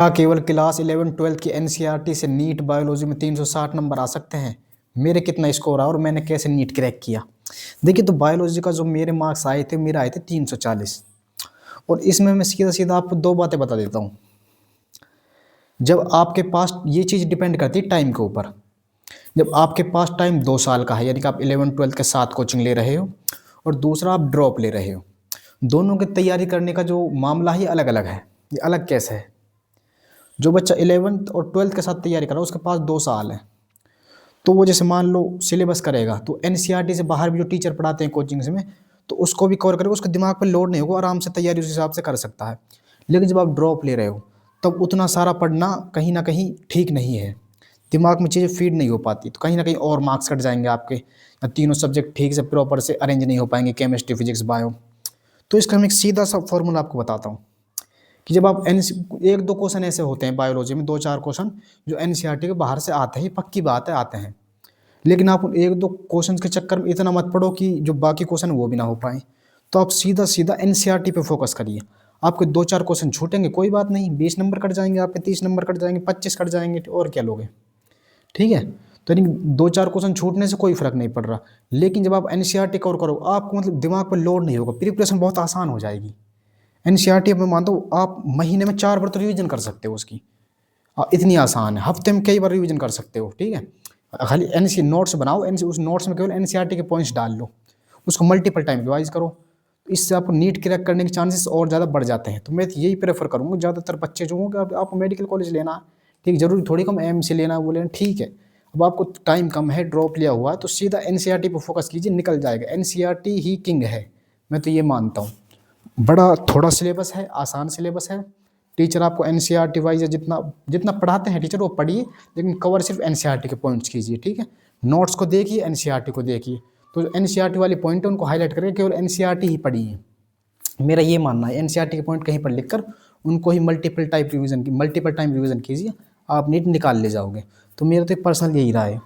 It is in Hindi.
क्या केवल क्लास 11-12 की एनसीईआरटी से नीट बायोलॉजी में 360 नंबर आ सकते हैं? मेरे कितना स्कोर आया और मैंने कैसे नीट क्रैक किया? देखिए, तो बायोलॉजी का जो मेरे मार्क्स आए थे, मेरे आए थे 340। और इसमें मैं सीधा-सीधा आपको 2 बातें बता देता हूँ। जब आपके पास ये चीज़ डिपेंड करती है टाइम के ऊपर। जब आपके पास टाइम 2 साल का है, यानी कि आप 11-12 के साथ कोचिंग ले रहे हो और दूसरा आप ड्रॉप ले रहे हो। दोनों की तैयारी करने का जो मामला है, ये अलग-अलग है। ये अलग कैसे है? जो बच्चा 11th और 12th के साथ तैयारी कर रहा है, उसके पास 2 साल है। तो वो जैसे मान लो सिलेबस करेगा, तो एनसीईआरटी से बाहर भी जो टीचर पढ़ाते हैं कोचिंग्स में, तो उसको भी कवर करेगा, उसके दिमाग पे लोड नहीं होगा, आराम से तैयारी उस हिसाब से कर सकता है। लेकिन जब आप ड्रॉप ले रहे हो, तब उतना सारा पढ़ना कहीं न कहीं ठीक नहीं है। दिमाग में चीज़ें फीड नहीं हो पाती, तो कहीं न कहीं और मार्क्स कट जाएँगे आपके, या तीनों सब्जेक्ट ठीक से प्रॉपर से अरेंज नहीं हो पाएँगे, केमिस्ट्री, फिज़िक्स, बायो। तो इसका मैं एक सीधा-सा फ़ॉर्मूला आपको बताता हूँ कि जब आप एनसी 1-2 क्वेश्चन ऐसे होते हैं बायोलॉजी में, 2-4 क्वेश्चन जो एनसीईआरटी के बाहर से आते हैं, पक्की बात है, आते हैं। लेकिन आप उन 1-2 क्वेश्चंस के चक्कर में इतना मत पढ़ो कि जो बाकी क्वेश्चन वो भी ना हो पाएँ। तो आप सीधा-सीधा एनसीईआरटी पे फ़ोकस करिए। आपके 2-4 क्वेश्चन छूटेंगे, कोई बात नहीं, 20 नंबर कट जाएँगे आपके, 30 नंबर कट जाएँगे, 25 कट जाएँगे, और क्या लोगे? ठीक है? तो यानी 2-4 क्वेश्चन छूटने से कोई फ़र्क नहीं पड़ रहा। लेकिन जब आप एनसीईआरटी कवर करो, आपको मतलब दिमाग पे लोड नहीं होगा, प्रिपरेशन बहुत आसान हो जाएगी। एनसीईआरटी मैं मानता हूँ आप महीने में 4 बार तो रिवीज़न कर सकते हो उसकी। इतनी आसान है, हफ्ते में कई बार रिवीजन कर सकते हो, ठीक है? खाली एनसी नोट्स बनाओ, एनसी उस नोट्स में केवल एनसीईआरटी के पॉइंट्स डाल लो, उसको मल्टीपल टाइम रिवाइज करो। इससे आपको नीट क्रैक करने के चांसेस और ज़्यादा बढ़ जाते हैं। तो मैं तो यही प्रेफर करूँगा, ज़्यादातर बच्चे जो होंगे, आप आपको मेडिकल कॉलेज लेना है, ठीक, ज़रूरी थोड़ी कम एमसी लेना है, वो लेना, ठीक है। अब आपको टाइम कम है, ड्रॉप लिया हुआ है, तो सीधा एनसीईआरटी पे फोकस कीजिए, निकल जाएगा। एनसीईआरटी ही किंग है, मैं तो ये मानता हूँ। बड़ा थोड़ा सिलेबस है, आसान सिलेबस है। टीचर आपको एनसीईआरटी वाइज़ जितना जितना पढ़ाते हैं टीचर, वो पढ़िए, लेकिन कवर सिर्फ एनसीईआरटी के पॉइंट्स कीजिए, ठीक है? नोट्स को देखिए, एनसीईआरटी को देखिए। तो जो एनसीईआरटी वाले पॉइंट है, उनको हाइलाइट करके केवल एनसीईआरटी ही पढ़िए। मेरा ये मानना है, एनसीईआरटी के पॉइंट कहीं पर लिखकर उनको ही मल्टीपल टाइम रिवीजन कीजिए, आप नीट निकाल ले जाओगे। तो मेरा तो एक पर्सनल यही राय है।